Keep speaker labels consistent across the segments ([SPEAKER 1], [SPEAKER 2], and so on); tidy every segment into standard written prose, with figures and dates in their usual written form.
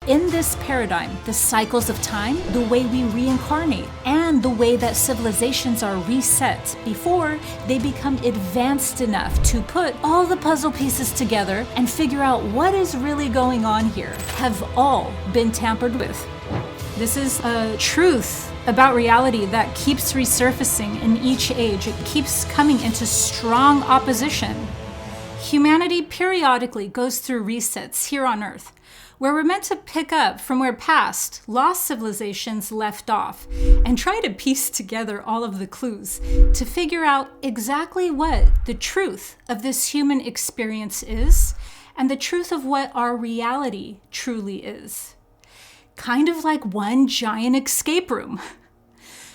[SPEAKER 1] In this paradigm, the cycles of time, the way we reincarnate, and the way that civilizations are reset before they become advanced enough to put all the puzzle pieces together and figure out what is really going on here, have all been tampered with. This is a truth about reality that keeps resurfacing in each age. It keeps coming into strong opposition. Humanity periodically goes through resets here on Earth, where we're meant to pick up from where past, lost civilizations left off and try to piece together all of the clues to figure out exactly what the truth of this human experience is and the truth of what our reality truly is. Kind of like one giant escape room.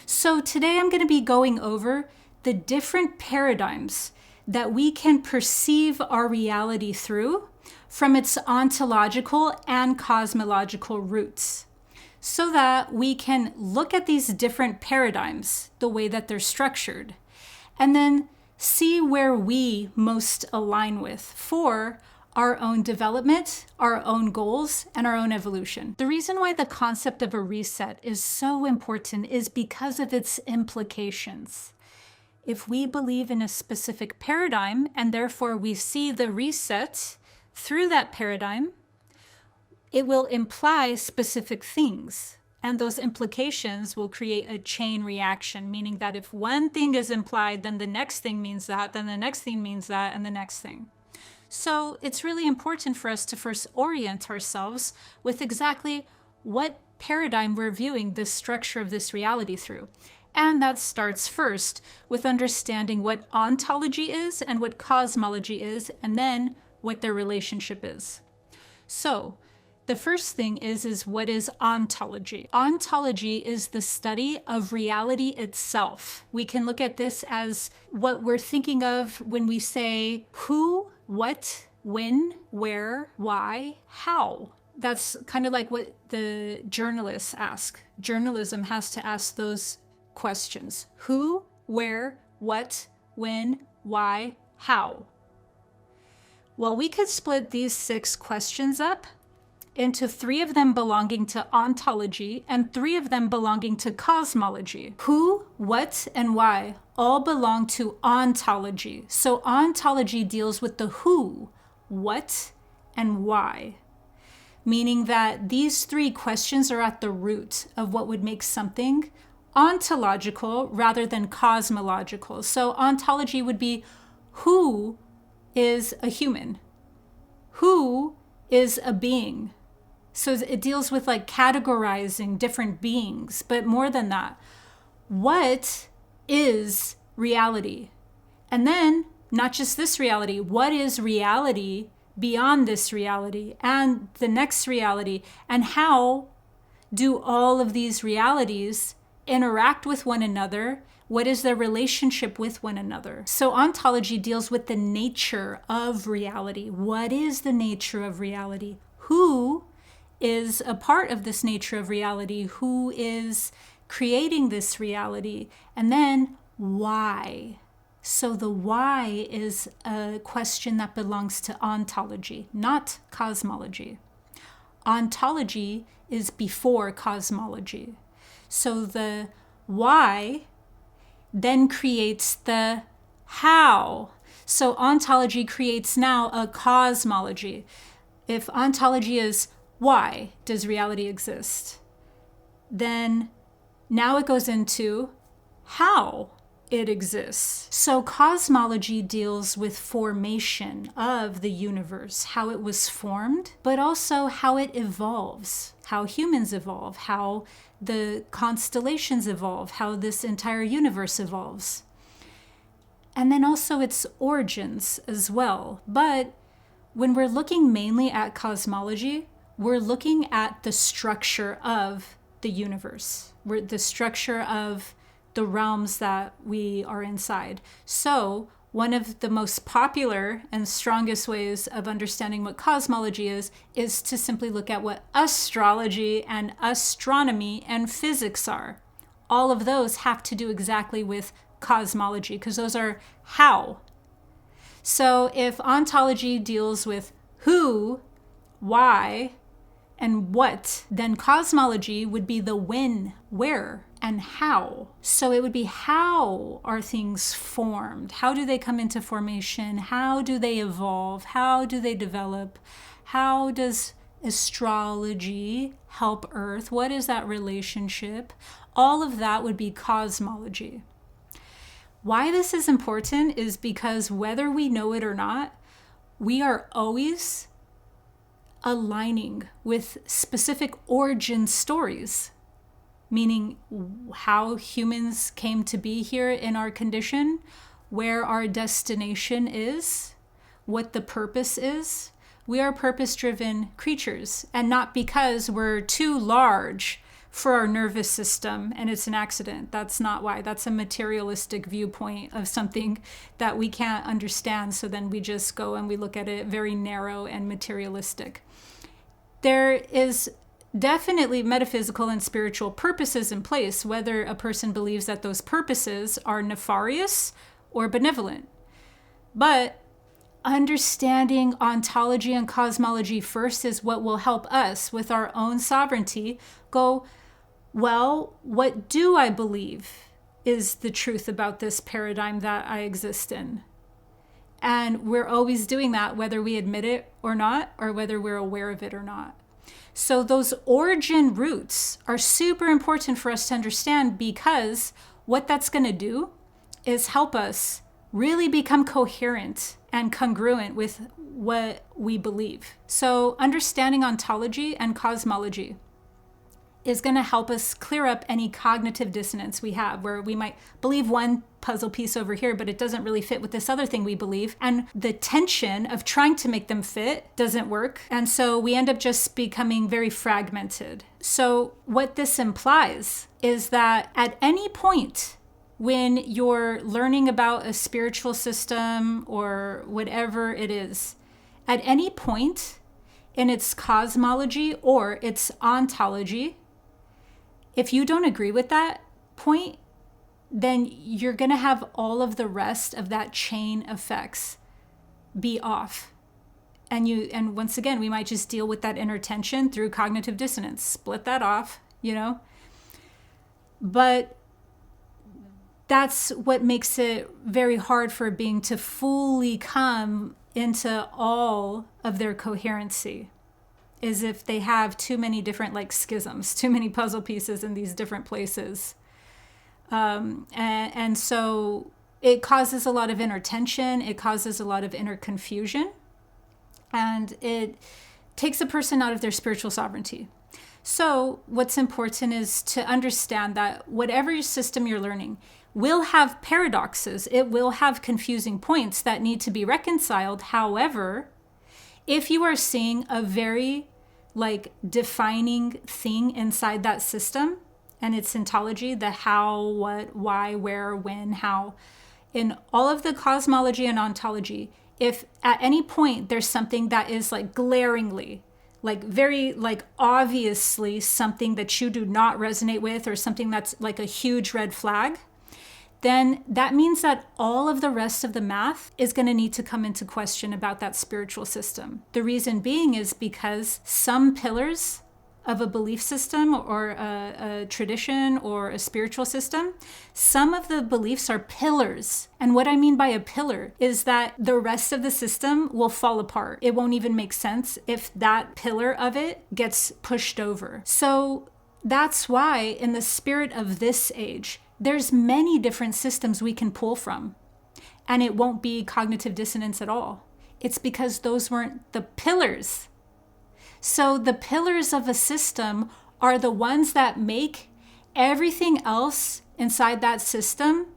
[SPEAKER 1] So today I'm going to be going over the different paradigms that we can perceive our reality through from its ontological and cosmological roots, so that we can look at these different paradigms, the way that they're structured, and then see where we most align with for our own development, our own goals, and our own evolution. The reason why the concept of a reset is so important is because of its implications. If we believe in a specific paradigm, and therefore we see the reset through that paradigm, it will imply specific things. And those implications will create a chain reaction, meaning that if one thing is implied, then the next thing means that, then the next thing means that, and the next thing. So it's really important for us to first orient ourselves with exactly what paradigm we're viewing this structure of this reality through. And that starts first with understanding what ontology is and what cosmology is, and then what their relationship is. So the first thing is what is ontology? Ontology is the study of reality itself. We can look at this as what we're thinking of when we say who, what, when, where, why, how. That's kind of like what the journalists ask. Journalism has to ask those questions. Who, where, what, when, why, how. Well, we could split these 6 questions up into 3 of them belonging to ontology and 3 of them belonging to cosmology. Who, what, and why all belong to ontology. So ontology deals with the who, what, and why, meaning that these 3 questions are at the root of what would make something ontological rather than cosmological. So ontology would be who is a human? Who is a being? So it deals with like categorizing different beings, but more than that, what is reality? And then not just this reality, what is reality beyond this reality and the next reality? And how do all of these realities interact with one another? What is their relationship with one another? So ontology deals with the nature of reality. What is the nature of reality? Who is a part of this nature of reality? Who is creating this reality? And then why? So the why is a question that belongs to ontology, not cosmology. Ontology is before cosmology. So the why then creates the how. So ontology creates now a cosmology. If ontology is why does reality exist, then now it goes into how it exists. So cosmology deals with formation of the universe, how it was formed, but also how it evolves, how humans evolve, how the constellations evolve, how this entire universe evolves. And then also its origins as well. But when we're looking mainly at cosmology, we're looking at the structure of the universe, the structure of the realms that we are inside. So one of the most popular and strongest ways of understanding what cosmology is to simply look at what astrology and astronomy and physics are. All of those have to do exactly with cosmology because those are how. So if ontology deals with who, why, and what, then cosmology would be the when, where, and how. So it would be, how are things formed? How do they come into formation? How do they evolve? How do they develop? How does astrology help Earth? What is that relationship? All of that would be cosmology. Why this is important is because whether we know it or not, we are always aligning with specific origin stories, meaning how humans came to be here in our condition, where our destination is, what the purpose is. We are purpose-driven creatures, and not because we're too large for our nervous system and it's an accident. That's not why. That's a materialistic viewpoint of something that we can't understand. So then we just go and we look at it very narrow and materialistic. There is definitely metaphysical and spiritual purposes in place, whether a person believes that those purposes are nefarious or benevolent. But understanding ontology and cosmology first is what will help us with our own sovereignty go, well, what do I believe is the truth about this paradigm that I exist in? And we're always doing that, whether we admit it or not, or whether we're aware of it or not. So those origin roots are super important for us to understand, because what that's going to do is help us really become coherent and congruent with what we believe. So understanding ontology and cosmology is going to help us clear up any cognitive dissonance we have, where we might believe one puzzle piece over here, but it doesn't really fit with this other thing we believe. And the tension of trying to make them fit doesn't work. And so we end up just becoming very fragmented. So what this implies is that at any point when you're learning about a spiritual system or whatever it is, at any point in its cosmology or its ontology, if you don't agree with that point, then you're going to have all of the rest of that chain effects be off. And once again, we might just deal with that inner tension through cognitive dissonance, split that off, But that's what makes it very hard for a being to fully come into all of their coherency, is if they have too many different schisms, too many puzzle pieces in these different places. And so it causes a lot of inner tension, it causes a lot of inner confusion, and it takes a person out of their spiritual sovereignty. So what's important is to understand that whatever system you're learning will have paradoxes, it will have confusing points that need to be reconciled. However, if you are seeing a very defining thing inside that system and its ontology, the how, what, why, where, when, how, in all of the cosmology and ontology, if at any point there's something that is glaringly, very obviously something that you do not resonate with, or something that's a huge red flag, then that means that all of the rest of the math is going to need to come into question about that spiritual system. The reason being is because some pillars of a belief system or a tradition or a spiritual system, some of the beliefs are pillars. And what I mean by a pillar is that the rest of the system will fall apart. It won't even make sense if that pillar of it gets pushed over. So that's why in the spirit of this age, there's many different systems we can pull from, and it won't be cognitive dissonance at all. It's because those weren't the pillars. So the pillars of a system are the ones that make everything else inside that system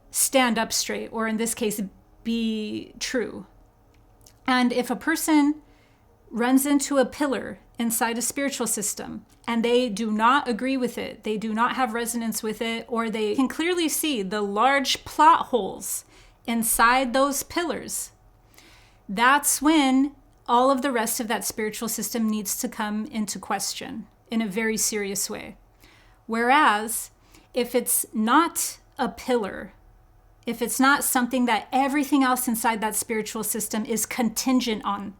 [SPEAKER 1] stand up straight, or in this case, be true. And if a person runs into a pillar inside a spiritual system and they do not agree with it, they do not have resonance with it, or they can clearly see the large plot holes inside those pillars, that's when all of the rest of that spiritual system needs to come into question in a very serious way. Whereas if it's not a pillar, if it's not something that everything else inside that spiritual system is contingent on,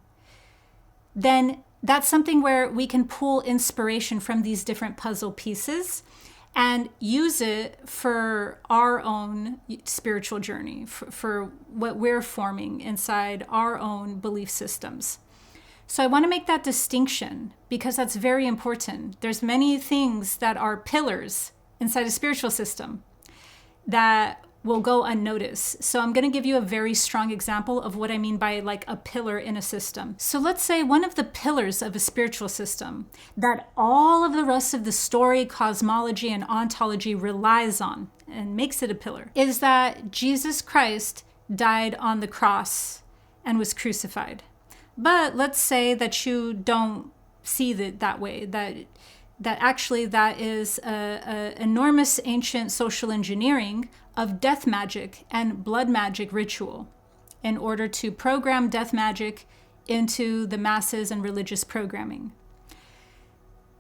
[SPEAKER 1] then that's something where we can pull inspiration from these different puzzle pieces and use it for our own spiritual journey, for what we're forming inside our own belief systems. So I want to make that distinction because that's very important. There's many things that are pillars inside a spiritual system that will go unnoticed. So I'm going to give you a very strong example of what I mean by like a pillar in a system. So let's say one of the pillars of a spiritual system that all of the rest of the story, cosmology, and ontology relies on and makes it a pillar is that Jesus Christ died on the cross and was crucified. But let's say that you don't see it that way, that actually that is a enormous ancient social engineering of death magic and blood magic ritual in order to program death magic into the masses and religious programming.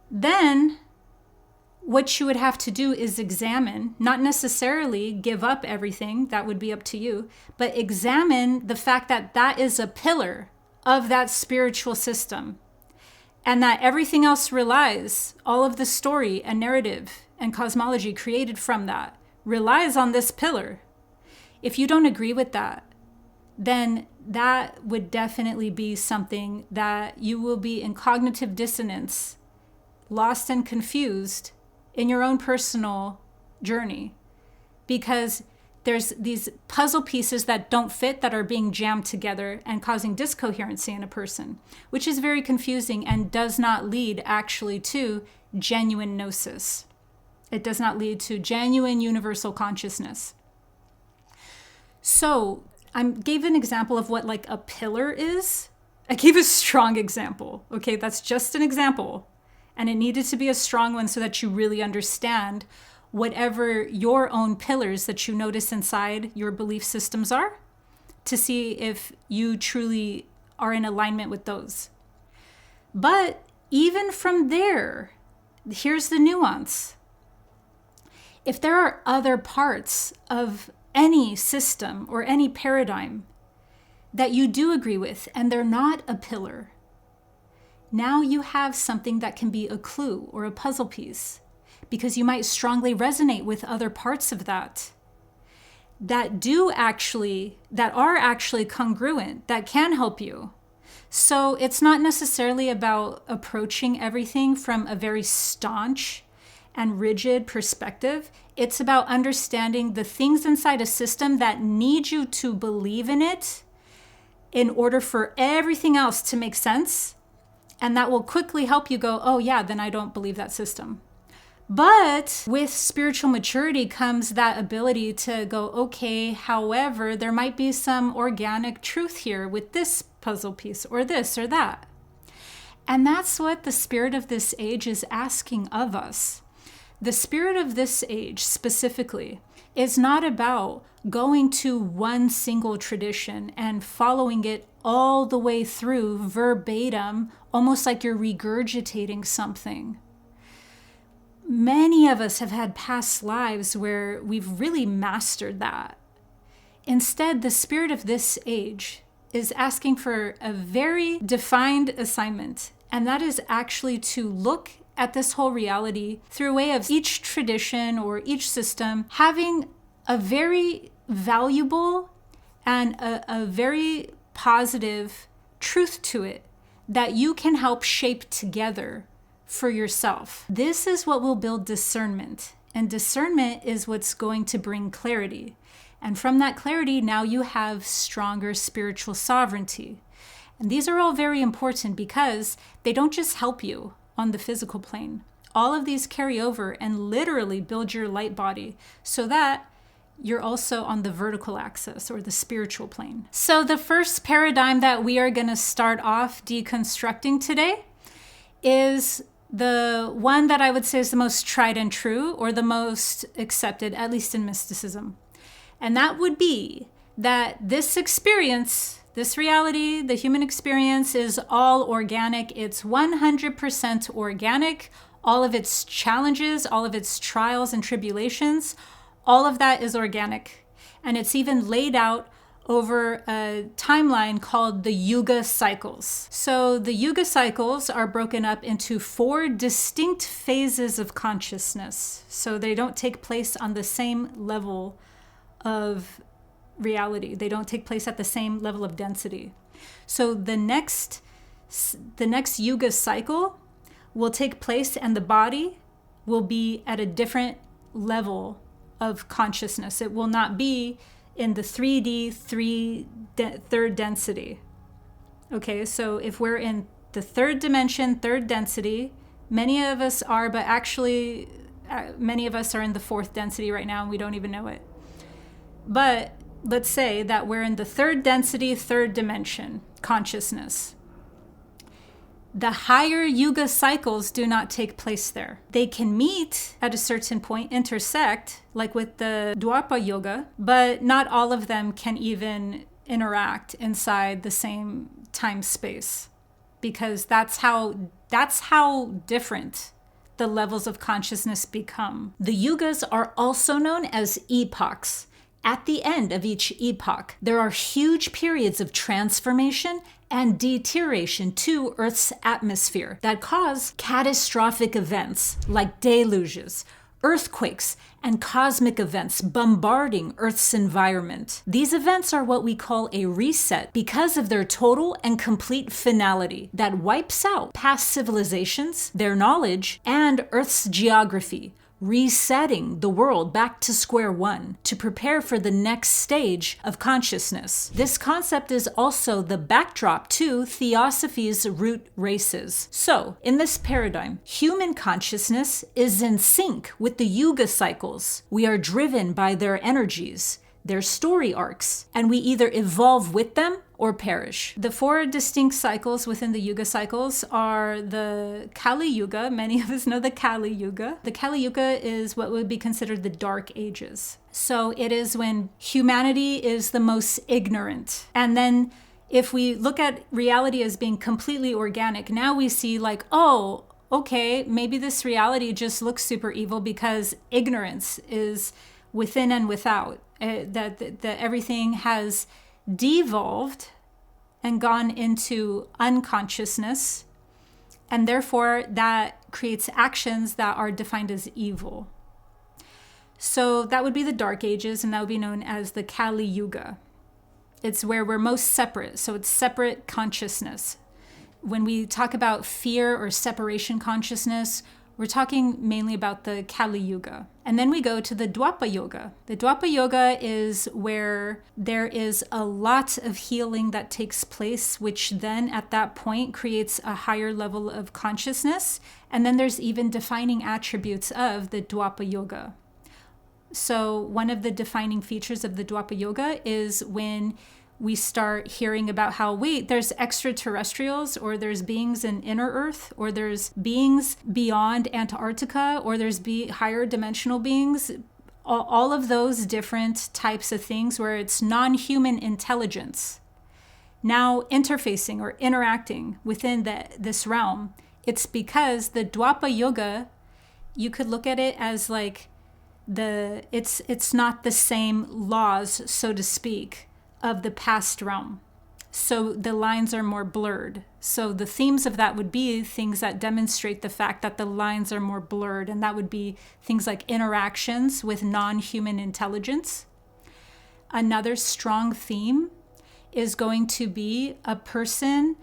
[SPEAKER 1] Then what you would have to do is examine, not necessarily give up everything, that would be up to you, but examine the fact that that is a pillar of that spiritual system and that everything else relies, all of the story and narrative and cosmology created from that relies on this pillar. If you don't agree with that, then that would definitely be something that you will be in cognitive dissonance, lost and confused in your own personal journey, because there's these puzzle pieces that don't fit that are being jammed together and causing discoherency in a person, which is very confusing and does not lead actually to genuine gnosis. It does not lead to genuine universal consciousness. So I gave an example of what like a pillar is. I gave a strong example. Okay, that's just an example. And it needed to be a strong one so that you really understand whatever your own pillars that you notice inside your belief systems are, to see if you truly are in alignment with those. But even from there, here's the nuance. If there are other parts of any system or any paradigm that you do agree with and they're not a pillar, now you have something that can be a clue or a puzzle piece, because you might strongly resonate with other parts of that are actually congruent, that can help you. So it's not necessarily about approaching everything from a very staunch and rigid perspective. It's about understanding the things inside a system that need you to believe in it in order for everything else to make sense. And that will quickly help you go, oh yeah, then I don't believe that system. But with spiritual maturity comes that ability to go, okay, however, there might be some organic truth here with this puzzle piece or this or that. And that's what the spirit of this age is asking of us. The spirit of this age specifically is not about going to one single tradition and following it all the way through verbatim, almost like you're regurgitating something. Many of us have had past lives where we've really mastered that. Instead, the spirit of this age is asking for a very defined assignment, and that is actually to look at this whole reality through a way of each tradition or each system having a very valuable and a very positive truth to it that you can help shape together for yourself. This is what will build discernment, and discernment is what's going to bring clarity. And from that clarity, now you have stronger spiritual sovereignty. And these are all very important because they don't just help you on the physical plane. All of these carry over and literally build your light body so that you're also on the vertical axis or the spiritual plane. So the first paradigm that we are going to start off deconstructing today is the one that I would say is the most tried and true, or the most accepted, at least in mysticism. And that would be that this experience, this reality, the human experience, is all organic. It's 100% organic. All of its challenges, all of its trials and tribulations, all of that is organic. And it's even laid out over a timeline called the Yuga cycles. So the Yuga cycles are broken up into 4 distinct phases of consciousness. So they don't take place on the same level of reality. They don't take place at the same level of density. So the next Yuga cycle will take place and the body will be at a different level of consciousness. It will not be in the 3D, third density. Okay, so if we're in the 3rd dimension, 3rd density, many of us are, but actually many of us are in the 4th density right now and we don't even know it. But let's say that we're in the 3rd density, 3rd dimension consciousness. The higher Yuga cycles do not take place there. They can meet at a certain point, intersect, like with the Dwapara Yuga, but not all of them can even interact inside the same time space, because that's how different the levels of consciousness become. The Yugas are also known as epochs. At the end of each epoch, there are huge periods of transformation and deterioration to Earth's atmosphere that cause catastrophic events like deluges, earthquakes, and cosmic events bombarding Earth's environment. These events are what we call a reset because of their total and complete finality that wipes out past civilizations, their knowledge, and Earth's geography, resetting the world back to square one to prepare for the next stage of consciousness. This concept is also the backdrop to Theosophy's root races. So, in this paradigm, human consciousness is in sync with the Yuga cycles. We are driven by their energies, their story arcs, and we either evolve with them or perish. The 4 distinct cycles within the Yuga cycles are the Kali Yuga. Many of us know the Kali Yuga. The Kali Yuga is what would be considered the Dark Ages. So it is when humanity is the most ignorant. And then if we look at reality as being completely organic, now we see like, oh, okay, maybe this reality just looks super evil because ignorance is within and without. That everything has devolved and gone into unconsciousness, and therefore that creates actions that are defined as evil. So that would be the Dark Ages, and that would be known as the Kali Yuga. It's where we're most separate, so it's separate consciousness. When we talk about fear or separation consciousness, we're talking mainly about the Kali Yuga. And then we go to the Dwapara Yuga. The Dwapara Yuga is where there is a lot of healing that takes place, which then at that point creates a higher level of consciousness. And then there's even defining attributes of the Dwapara Yuga. So one of the defining features of the Dwapara Yuga is when we start hearing about how, wait, there's extraterrestrials, or there's beings in inner Earth, or there's beings beyond Antarctica, or there's higher dimensional beings. All of those different types of things where it's non-human intelligence now interfacing or interacting within this realm. It's because the Dwapara Yuga, you could look at it as like it's not the same laws, so to speak, of the past realm. So the lines are more blurred. So the themes of that would be things that demonstrate the fact that the lines are more blurred, and that would be things like interactions with non-human intelligence. Another strong theme is going to be a person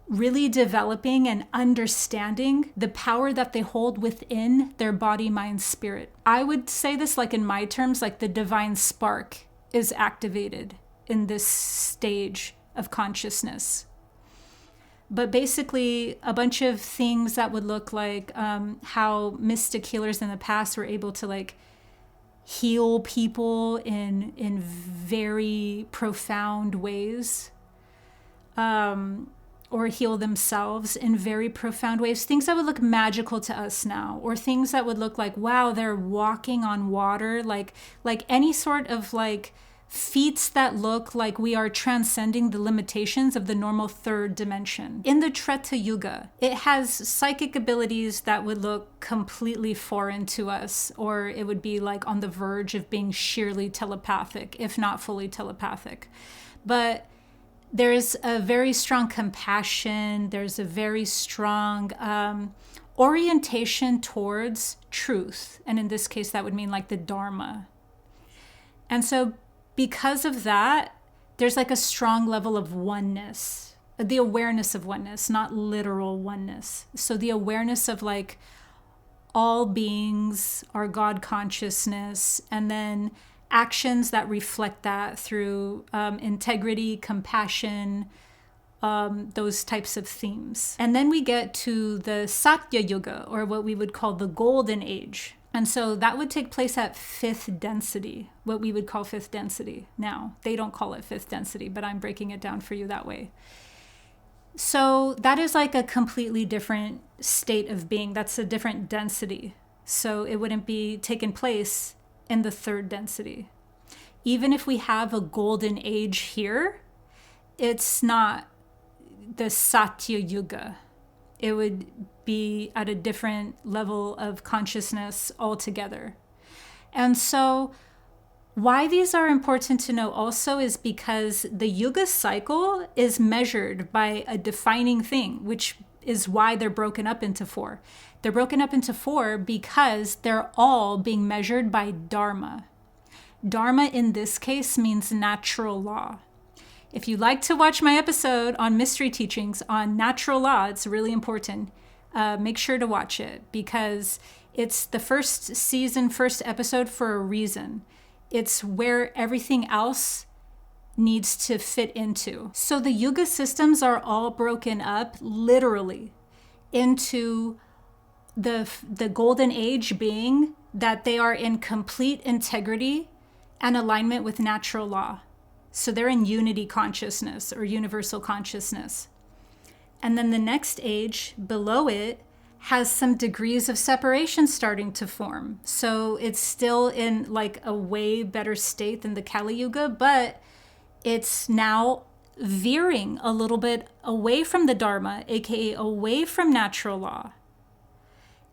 [SPEAKER 1] really developing and understanding the power that they hold within their body, mind, spirit. I would say this like in my terms, like the divine spark is activated in this stage of consciousness. But basically a bunch of things that would look like how mystic healers in the past were able to like heal people in very profound ways, or heal themselves in very profound ways. Things that would look magical to us now, or things that would look like, wow, they're walking on water, like any sort of like feats that look like we are transcending the limitations of the normal third dimension. In the Treta Yuga, it has psychic abilities that would look completely foreign to us, or it would be like on the verge of being sheerly telepathic, if not fully telepathic. But there's a very strong compassion, there's a very strong orientation towards truth. And in this case, that would mean like the Dharma. And so because of that, there's like a strong level of oneness, the awareness of oneness, not literal oneness. So the awareness of like all beings are God consciousness, and then actions that reflect that through integrity, compassion, those types of themes. And then we get to the Satya Yuga, or what we would call the Golden Age. And so that would take place at fifth density, what we would call fifth density now. They don't call it fifth density, but I'm breaking it down for you that way. So that is like a completely different state of being. That's a different density. So it wouldn't be taking place in the third density. Even if we have a golden age here, it's not the Satya Yuga. It would be at a different level of consciousness altogether. And so why these are important to know also is because the Yuga cycle is measured by a defining thing, which is why they're broken up into four. They're broken up into four because they're all being measured by Dharma. Dharma in this case means natural law. If you like to watch my episode on mystery teachings on natural law, it's really important. Make sure to watch it because it's the first season, first episode for a reason. It's where everything else needs to fit into. So the Yuga systems are all broken up literally into the golden age being that they are in complete integrity and alignment with natural law. So they're in unity consciousness or universal consciousness. And then the next age below it has some degrees of separation starting to form. So it's still in like a way better state than the Kali Yuga, but it's now veering a little bit away from the Dharma, aka away from natural law.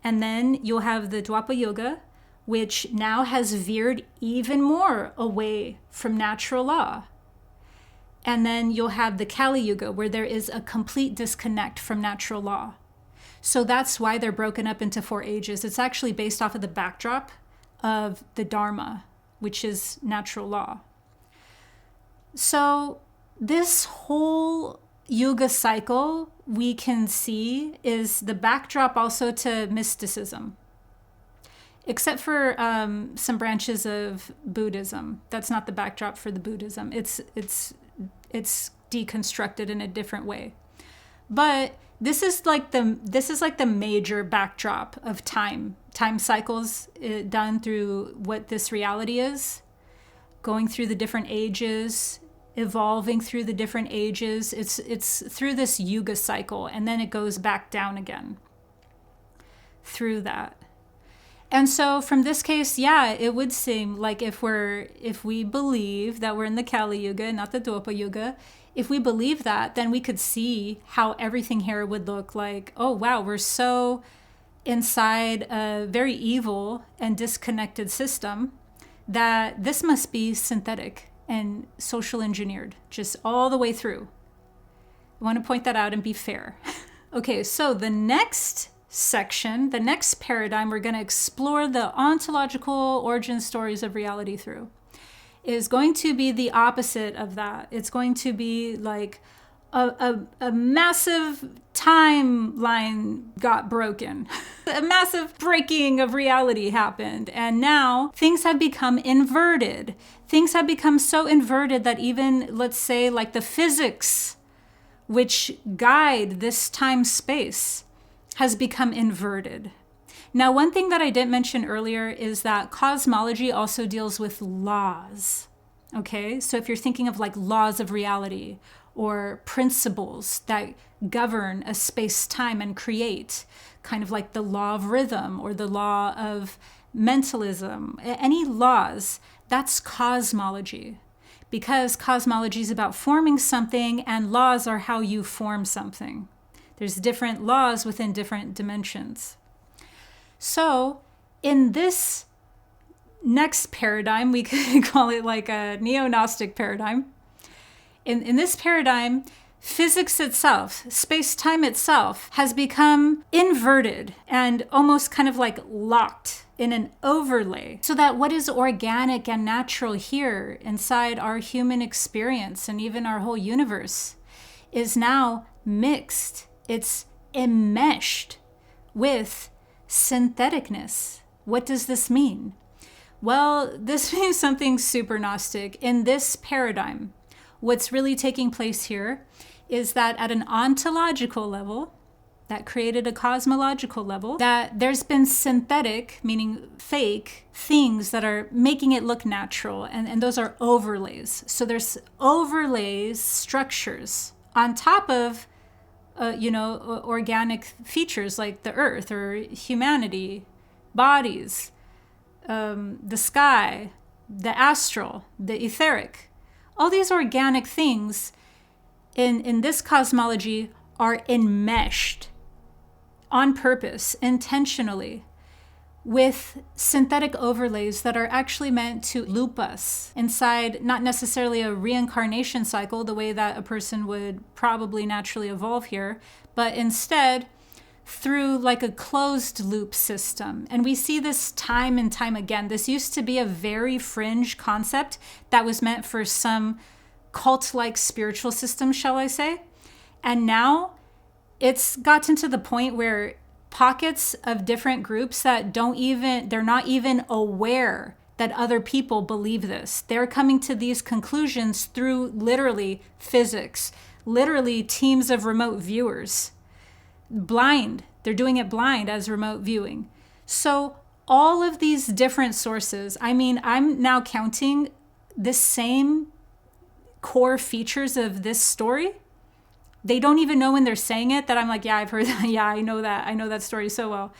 [SPEAKER 1] And then you'll have the Dwapara Yuga, which now has veered even more away from natural law. And then you'll have the Kali Yuga, where there is a complete disconnect from natural law. So that's why they're broken up into four ages. It's actually based off of the backdrop of the Dharma, which is natural law. So this whole Yuga cycle we can see is the backdrop also to mysticism. Except for some branches of Buddhism. That's not the backdrop for the Buddhism. It's deconstructed in a different way. But this is like the major backdrop of time cycles done through what this reality is, going through the different ages, evolving through the different ages. It's through this Yuga cycle, and then it goes back down again through that. And so from this case, yeah, it would seem like if we believe that we're in the Kali Yuga, not the Dwapara Yuga, if we believe that, then we could see how everything here would look like, oh, wow, we're so inside a very evil and disconnected system that this must be synthetic and social engineered, just all the way through. I want to point that out and be fair. Okay, so the next section, the next paradigm we're going to explore the ontological origin stories of reality through is going to be the opposite of that. It's going to be like a massive timeline got broken. A massive breaking of reality happened. And now things have become inverted. Things have become so inverted that even, let's say, like the physics which guide this time space has become inverted. Now, one thing that I didn't mention earlier is that cosmology also deals with laws. Okay, so if you're thinking of like laws of reality or principles that govern a space-time and create, kind of like the law of rhythm or the law of mentalism, any laws, that's cosmology. because cosmology is about forming something and laws are how you form something. There's different laws within different dimensions. So in this next paradigm, we could call it like a Neo-Gnostic paradigm. In this paradigm, physics itself, space-time itself, has become inverted and almost kind of like locked in an overlay, so that what is organic and natural here inside our human experience and even our whole universe is now mixed. It's enmeshed with syntheticness. What does this mean? Well, this means something super Gnostic. In this paradigm, what's really taking place here is that at an ontological level, that created a cosmological level, that there's been synthetic, meaning fake, things that are making it look natural, and those are overlays. So there's overlays, structures, on top of, organic features like the earth or humanity, bodies, the sky, the astral, the etheric. All these organic things in this cosmology are enmeshed on purpose, intentionally, with synthetic overlays that are actually meant to loop us inside not necessarily a reincarnation cycle, the way that a person would probably naturally evolve here, but instead through like a closed loop system. And we see this time and time again. This used to be a very fringe concept that was meant for some cult-like spiritual system, shall I say. And now it's gotten to the point where pockets of different groups that they're not even aware that other people believe this. They're coming to these conclusions through literally physics, literally teams of remote viewers. Blind. They're doing it blind as remote viewing. So all of these different sources, I'm now counting the same core features of this story. They don't even know when they're saying it that I'm like, yeah, I've heard that. Yeah, I know that. I know that story so well.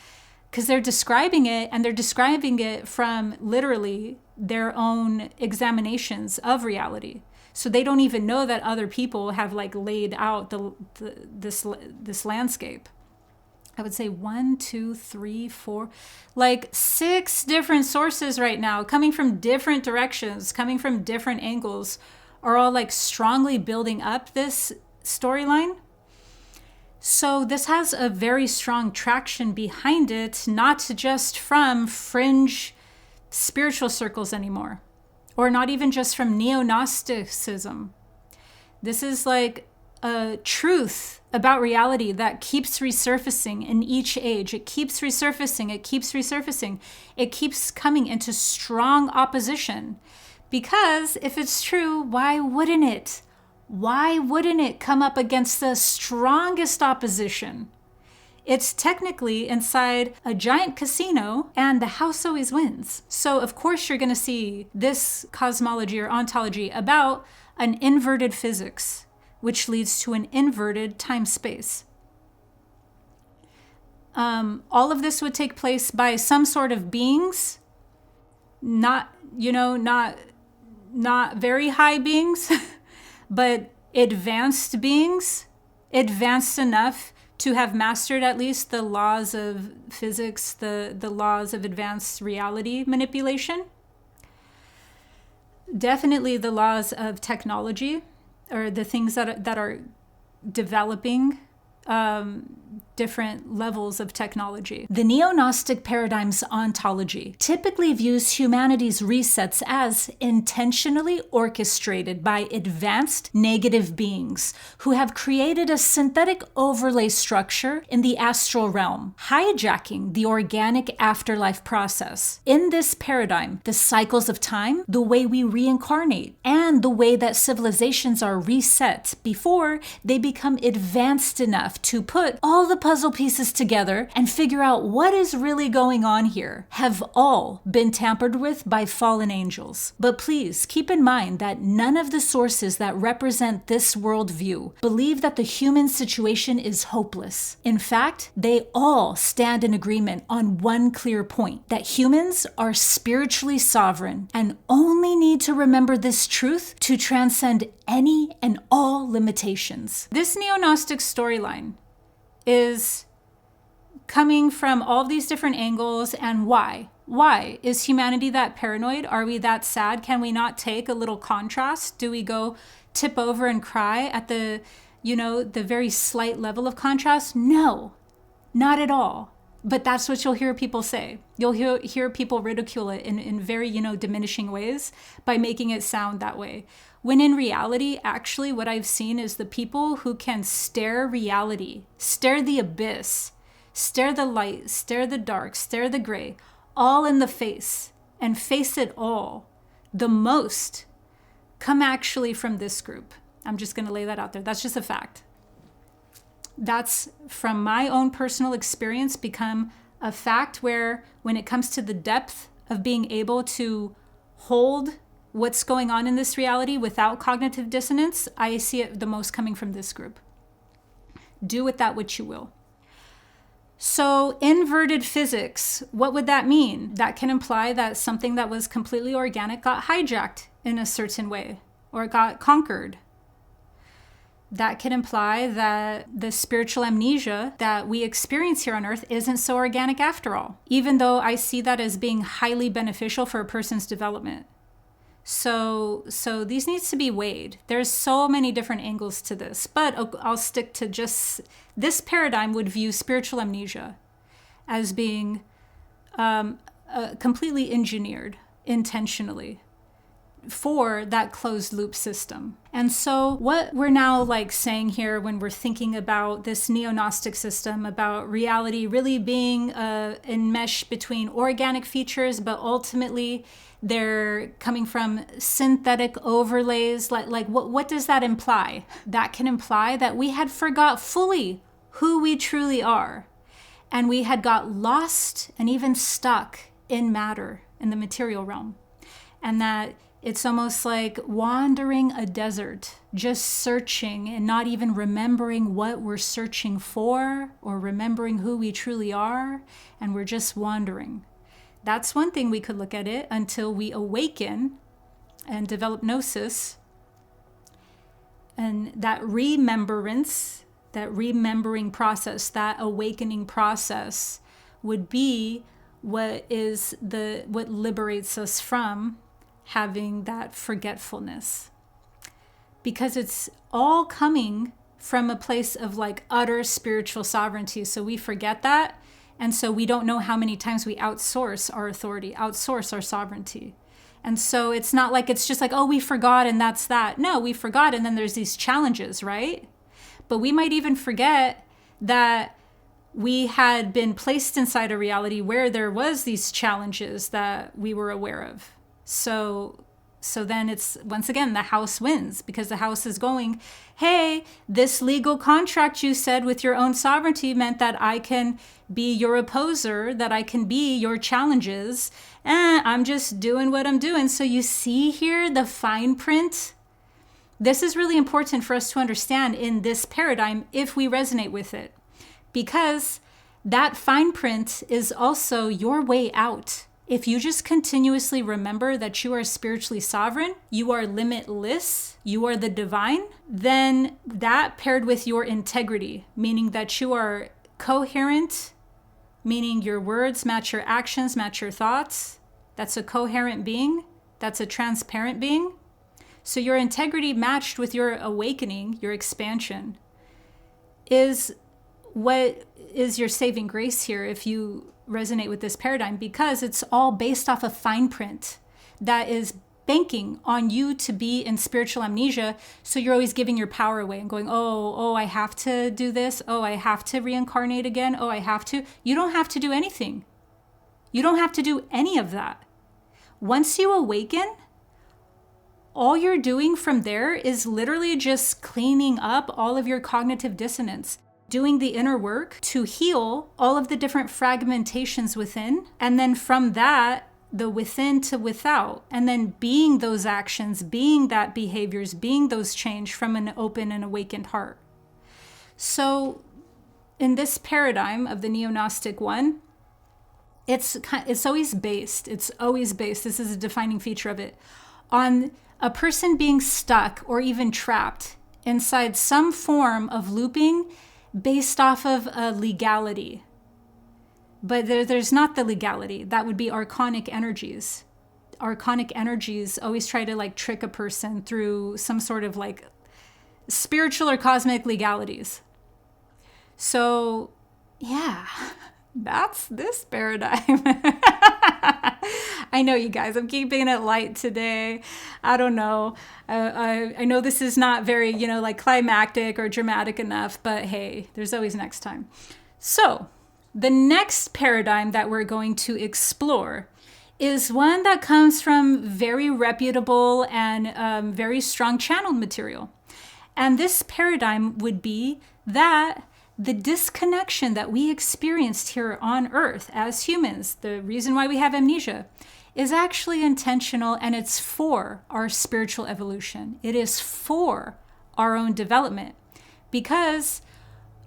[SPEAKER 1] Because they're describing it, and they're describing it from literally their own examinations of reality. So they don't even know that other people have like laid out this landscape. I would say 1, 2, 3, 4, like 6 different sources right now coming from different directions, coming from different angles, are all like strongly building up this storyline. So this has a very strong traction behind it, not just from fringe spiritual circles anymore, or not even just from Neo-Gnosticism. This is like a truth about reality that keeps resurfacing in each age. It keeps resurfacing, it keeps resurfacing. It keeps coming into strong opposition. Because if it's true, why wouldn't it? Why wouldn't it come up against the strongest opposition? It's technically inside a giant casino, and the house always wins. So of course you're going to see this cosmology or ontology about an inverted physics, which leads to an inverted time-space. All of this would take place by some sort of beings, not very high beings, but advanced beings, advanced enough to have mastered at least the laws of physics, the laws of advanced reality manipulation. Definitely the laws of technology, or the things that are developing different levels of technology. The Neo-Gnostic paradigm's ontology typically views humanity's resets as intentionally orchestrated by advanced negative beings who have created a synthetic overlay structure in the astral realm, hijacking the organic afterlife process. In this paradigm, the cycles of time, the way we reincarnate, and the way that civilizations are reset before they become advanced enough to put all all the puzzle pieces together and figure out what is really going on here have all been tampered with by fallen angels. But please keep in mind that none of the sources that represent this worldview believe that the human situation is hopeless. In fact, they all stand in agreement on one clear point, that humans are spiritually sovereign and only need to remember this truth to transcend any and all limitations. This Neo-Gnostic storyline is coming from all these different angles. And why? Why? Is humanity that paranoid? Are we that sad? Can we not take a little contrast? Do we go tip over and cry at the very slight level of contrast? No, not at all. But that's what you'll hear people say. You'll hear people ridicule it in very, diminishing ways by making it sound that way. When in reality, actually, what I've seen is the people who can stare reality, stare the abyss, stare the light, stare the dark, stare the gray, all in the face, and face it all, the most, come actually from this group. I'm just going to lay that out there. That's just a fact. That's, from my own personal experience, become a fact where when it comes to the depth of being able to hold what's going on in this reality without cognitive dissonance, I see it the most coming from this group. Do with that what you will. So inverted physics, what would that mean? That can imply that something that was completely organic got hijacked in a certain way or got conquered. That can imply that the spiritual amnesia that we experience here on Earth isn't so organic after all, even though I see that as being highly beneficial for a person's development. So these needs to be weighed. There's so many different angles to this, but I'll stick to just this paradigm would view spiritual amnesia as being completely engineered intentionally for that closed loop system. And so what we're now saying here when we're thinking about this Neo-Gnostic system, about reality really being enmeshed between organic features, but ultimately they're coming from synthetic overlays. What does that imply? That can imply that we had forgot fully who we truly are. And we had got lost and even stuck in matter, in the material realm. And that it's almost like wandering a desert, just searching and not even remembering what we're searching for or remembering who we truly are. And we're just wandering. That's one thing we could look at it until we awaken and develop gnosis. And that remembrance, that remembering process, that awakening process would be what liberates us from having that forgetfulness. Because it's all coming from a place of utter spiritual sovereignty. So we forget that. And so we don't know how many times we outsource our authority, outsource our sovereignty. And so it's not it's just oh, we forgot and that's that. No, we forgot and then there's these challenges, right? But we might even forget that we had been placed inside a reality where there was these challenges that we were aware of. So then it's, once again, the house wins, because the house is going, hey, this legal contract you said with your own sovereignty meant that I can be your opposer, that I can be your challenges. I'm just doing what I'm doing. So you see here the fine print. This is really important for us to understand in this paradigm if we resonate with it, because that fine print is also your way out. If you just continuously remember that you are spiritually sovereign, you are limitless, you are the divine, then that paired with your integrity, meaning that you are coherent, meaning your words match your actions, match your thoughts. That's a coherent being. That's a transparent being. So your integrity matched with your awakening, your expansion, is what is your saving grace here if you resonate with this paradigm, because it's all based off a fine print that is banking on you to be in spiritual amnesia. So you're always giving your power away and going, oh, I have to do this. Oh, I have to reincarnate again. Oh, I have to. You don't have to do anything. You don't have to do any of that. Once you awaken, all you're doing from there is literally just cleaning up all of your cognitive dissonance. doing the inner work to heal all of the different fragmentations within. And then from that, the within to without, and then being those actions, being that behaviors, being those change from an open and awakened heart. So in this paradigm of the Neo-Gnostic one, it's always based, this is a defining feature of it, on a person being stuck or even trapped inside some form of looping based off of a legality. But there's not the legality. That would be archonic energies. Archonic energies always try to like trick a person through some sort of like spiritual or cosmic legalities. So yeah, that's this paradigm. I know, you guys, I'm keeping it light today. I don't know. I know this is not very, like climactic or dramatic enough, but hey, there's always next time. So the next paradigm that we're going to explore is one that comes from very reputable and very strong channeled material. And this paradigm would be that the disconnection that we experienced here on Earth as humans, the reason why we have amnesia, is actually intentional, and it's for our spiritual evolution. It is for our own development. Because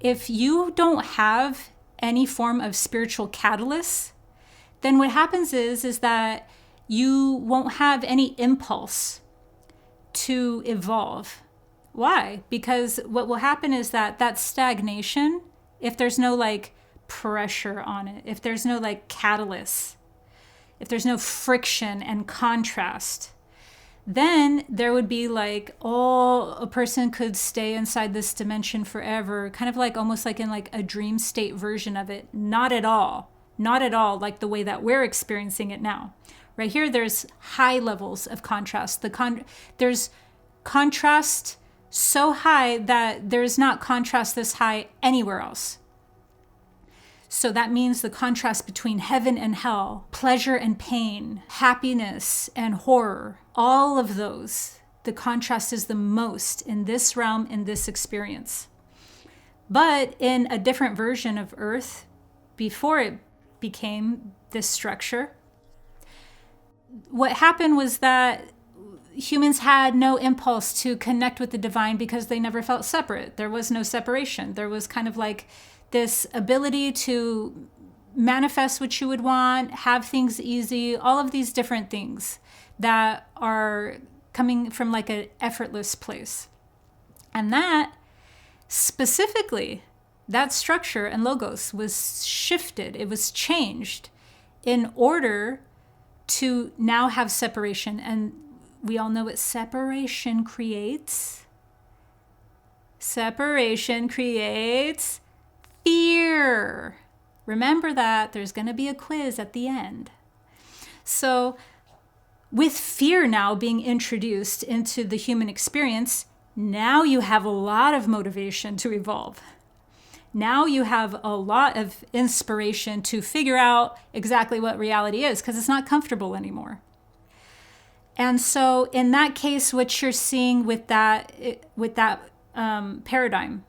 [SPEAKER 1] if you don't have any form of spiritual catalyst, then what happens is that you won't have any impulse to evolve. Why? Because what will happen is that stagnation, if there's no like pressure on it, if there's no like catalyst, if there's no friction and contrast, then there would be like, a person could stay inside this dimension forever, kind of like almost like in like a dream state version of it. Not at all like the way that we're experiencing it now. Right here, there's high levels of contrast. There's contrast so high that there's not contrast this high anywhere else. So that means the contrast between heaven and hell, pleasure and pain, happiness and horror, all of those, the contrast is the most in this realm, in this experience. But in a different version of Earth, before it became this structure, what happened was that humans had no impulse to connect with the divine because they never felt separate. There was no separation. There was kind of like this ability to manifest what you would want, have things easy, all of these different things that are coming from like an effortless place. And that specifically, that structure and logos was shifted. It was changed in order to now have separation. And we all know what separation creates. Separation creates fear. Remember that. There's going to be a quiz at the end. So with fear now being introduced into the human experience, now you have a lot of motivation to evolve. Now you have a lot of inspiration to figure out exactly what reality is, because it's not comfortable anymore. And so in that case, what you're seeing with that paradigm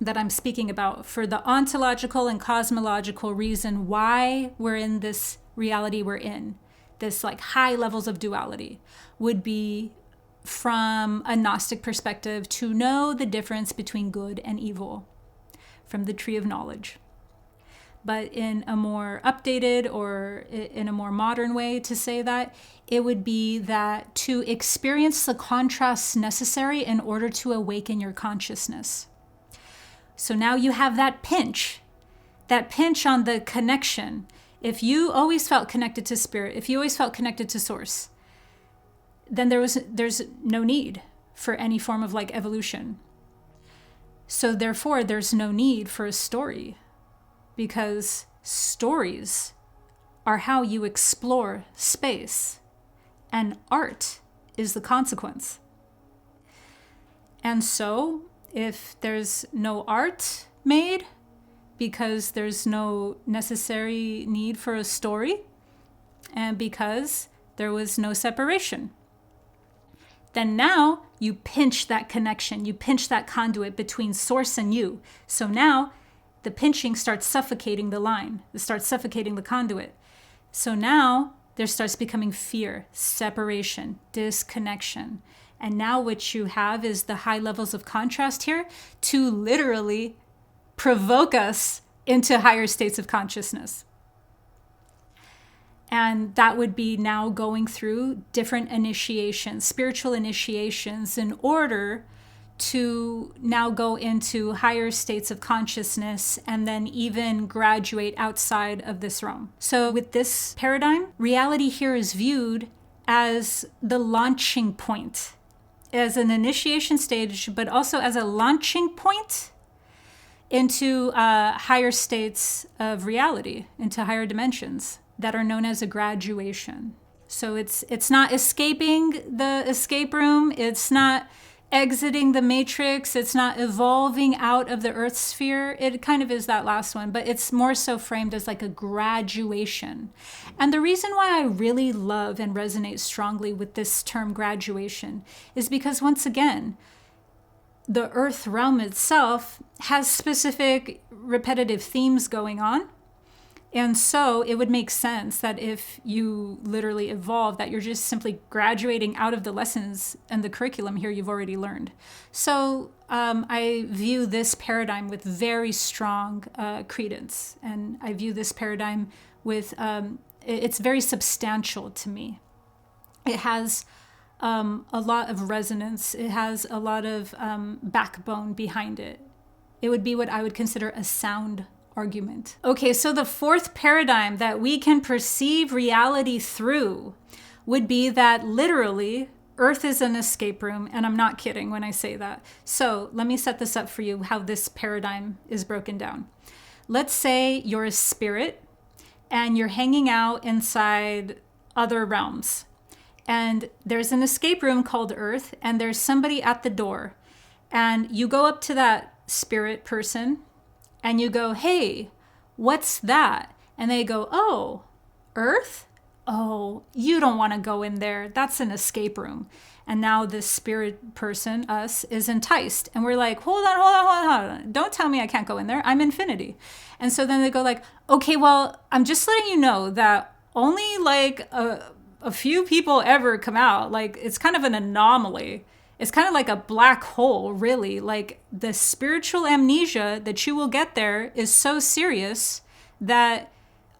[SPEAKER 1] that I'm speaking about, for the ontological and cosmological reason why we're in this reality we're in, this like high levels of duality, would be from a Gnostic perspective to know the difference between good and evil from the tree of knowledge. But in a more updated or in a more modern way to say that, it would be that to experience the contrasts necessary in order to awaken your consciousness. So now you have that pinch on the connection. If you always felt connected to spirit, if you always felt connected to source, then there's no need for any form of like evolution. So therefore, there's no need for a story, because stories are how you explore space, and art is the consequence. And so if there's no art made because there's no necessary need for a story, and because there was no separation, then now you pinch that connection, you pinch that conduit between source and you. So now the pinching starts suffocating the line, it starts suffocating the conduit. So now there starts becoming fear, separation, disconnection. And now what you have is the high levels of contrast here to literally provoke us into higher states of consciousness. And that would be now going through different initiations, spiritual initiations, in order to now go into higher states of consciousness and then even graduate outside of this realm. So with this paradigm, reality here is viewed as the launching point, as an initiation stage, but also as a launching point into higher states of reality, into higher dimensions that are known as a graduation. So it's not escaping the escape room, it's not exiting the matrix, it's not evolving out of the earth sphere. It kind of is that last one, but it's more so framed as like a graduation. And the reason why I really love and resonate strongly with this term graduation is because, once again, the earth realm itself has specific repetitive themes going on. And so it would make sense that if you literally evolve, that you're just simply graduating out of the lessons and the curriculum here you've already learned. So I view this paradigm with very strong credence. And I view this paradigm with, it's very substantial to me. It has a lot of resonance. It has a lot of backbone behind it. It would be what I would consider a sound argument. Okay, so the fourth paradigm that we can perceive reality through would be that literally Earth is an escape room, and I'm not kidding when I say that. So let me set this up for you, how this paradigm is broken down. Let's say you're a spirit and you're hanging out inside other realms, and there's an escape room called Earth, and there's somebody at the door, and you go up to that spirit person and you go, "Hey, what's that?" And they go, "Oh, Earth? Oh, you don't want to go in there. That's an escape room." And now this spirit person, us, is enticed. And we're like, hold on. Don't tell me I can't go in there. I'm infinity. And so then they go like, "Okay, well, I'm just letting you know that only like a few people ever come out. Like, it's kind of an anomaly. It's kind of like a black hole, really. Like, the spiritual amnesia that you will get there is so serious that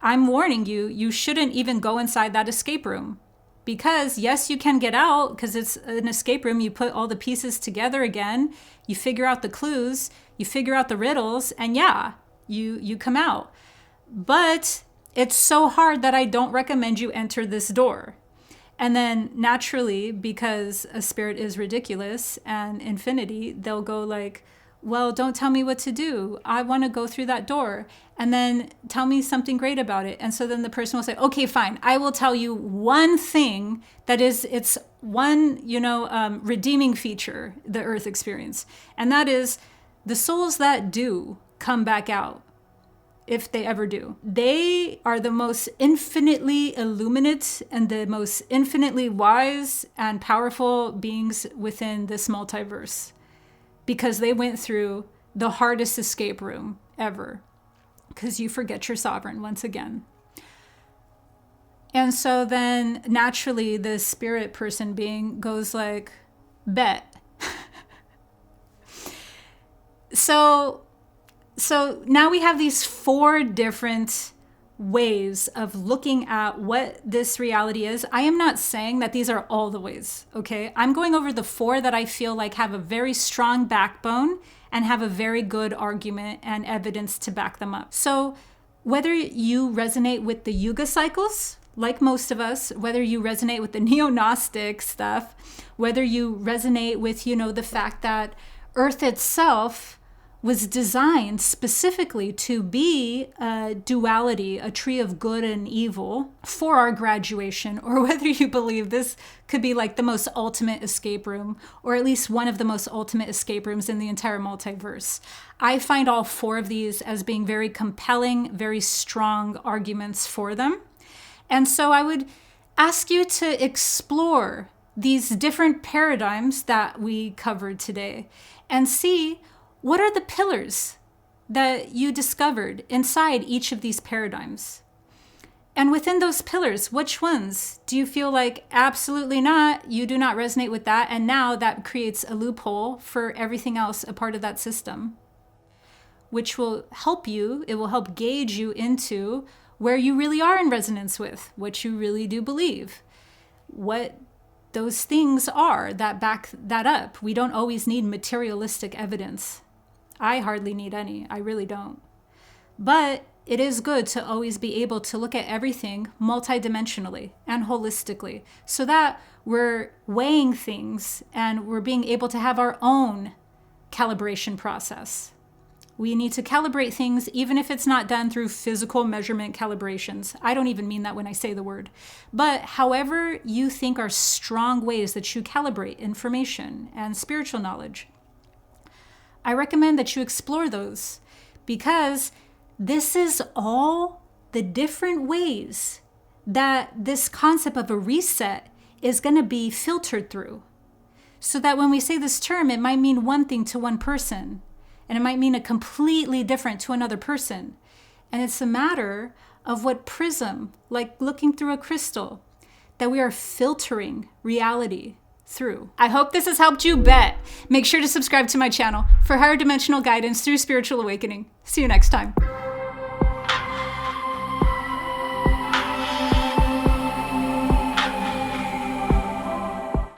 [SPEAKER 1] I'm warning you, you shouldn't even go inside that escape room. Because yes, you can get out because it's an escape room. You put all the pieces together again. You figure out the clues. You figure out the riddles. And yeah, you come out. But it's so hard that I don't recommend you enter this door." And then naturally, because a spirit is ridiculous and infinity, they'll go like, "Well, don't tell me what to do. I want to go through that door. And then tell me something great about it." And so then the person will say, "Okay, fine. I will tell you one thing that is, it's one, redeeming feature, the Earth experience. And that is the souls that do come back out. If they ever do, they are the most infinitely illuminate and the most infinitely wise and powerful beings within this multiverse, because they went through the hardest escape room ever, because you forget your sovereign once again." And so then naturally the spirit person being goes like, "Bet." So now we have these four different ways of looking at what this reality is. I am not saying that these are all the ways, okay? I'm going over the four that I feel like have a very strong backbone and have a very good argument and evidence to back them up. So whether you resonate with the Yuga cycles, like most of us, whether you resonate with the Neo-Gnostic stuff, whether you resonate with, the fact that Earth itself was designed specifically to be a duality, a tree of good and evil for our graduation, or whether you believe this could be like the most ultimate escape room, or at least one of the most ultimate escape rooms in the entire multiverse. I find all four of these as being very compelling, very strong arguments for them. And so I would ask you to explore these different paradigms that we covered today and see what are the pillars that you discovered inside each of these paradigms. And within those pillars, which ones do you feel like absolutely not, you do not resonate with that, and now that creates a loophole for everything else a part of that system, which will help you, it will help gauge you into where you really are in resonance with, what you really do believe, what those things are that back that up. We don't always need materialistic evidence. I hardly need any, I really don't. But it is good to always be able to look at everything multidimensionally and holistically so that we're weighing things and we're being able to have our own calibration process. We need to calibrate things even if it's not done through physical measurement calibrations. I don't even mean that when I say the word. But however you think are strong ways that you calibrate information and spiritual knowledge, I recommend that you explore those, because this is all the different ways that this concept of a reset is going to be filtered through. So that when we say this term, it might mean one thing to one person, and it might mean a completely different to another person. And it's a matter of what prism, like looking through a crystal, that we are filtering reality through. I hope this has helped you bet. Make sure to subscribe to my channel for higher dimensional guidance through spiritual awakening. See you next time.